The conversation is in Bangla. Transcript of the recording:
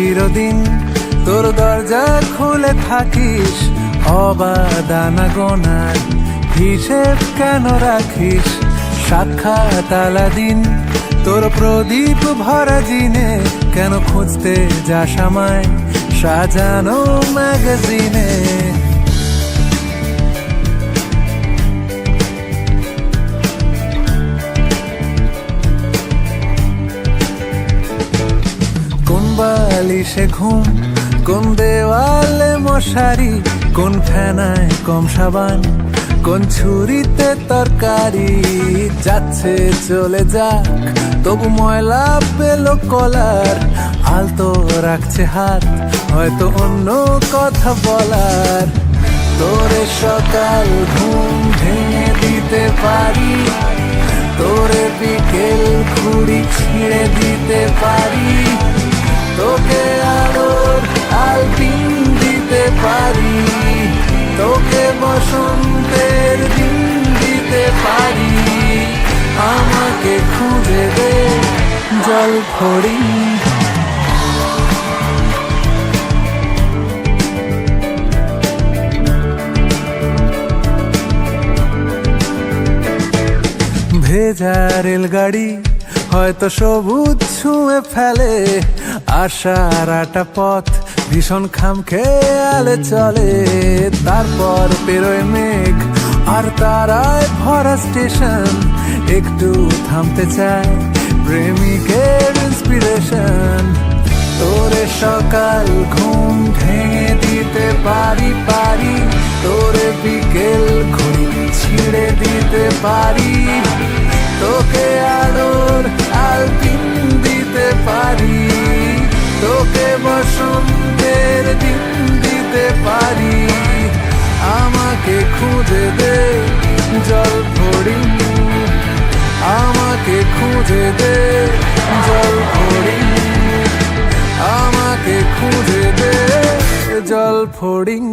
চিরদিন তোর দরজা খুলে থাকিস, অবাদানা গোনার হিসেব কেন রাখিস? সাক্ষাৎ আলাদিন তোর প্রদীপ ভরা জিনে, কেন খুঁজতে যাস আমায় সাজানো ম্যাগাজিনে? কোন বালিশে ঘুম, কোন দেওয়ালে মশারি, কোন ফেনায় কম সাবান, কোন ছুরিতে তরকারি? যাচ্ছে চলে যাক, তবু ময়লা পেল কলার, আলতো রাখছে হাত, হয়তো অন্য কথা বলার। তোরে সকাল ঘুম ভেঙে দিতে পারি, তোরে বিকেল ঘুড়ি ছিঁড়ে দিতে পারি, তোকে আলোর আলপিন দিতে পারি, তোকে বসন্তের দিন দিতে পারি। আমাকে খুঁজে দে জল ফড়িং। ভেজা রেলগাড়ি হয়তো সবুজ ছুঁয়ে ফেলে, আশার আটা পথ ভীষণ খামখেয়ালে চলে। তারপর পেরোয় মেঘ আর তারায় ভরা স্টেশন, একটু থামতে চায় প্রেমিকের ইন্সপিরেশন। তোরে সকাল ঘুম ভেঙে দিতে পারি, তোরে বিকেল ঘুড়ি ছিঁড়ে দিতে পারি, তোকে আলোর আলপিন দিতে পারি, তোকে বসন্তের দিন দিতে পারি। আমাকে খুঁজে দে জল ফড়িং, আমাকে খুঁজে দে জল ফড়িং, আমাকে খুঁজে দে জল ফড়িং।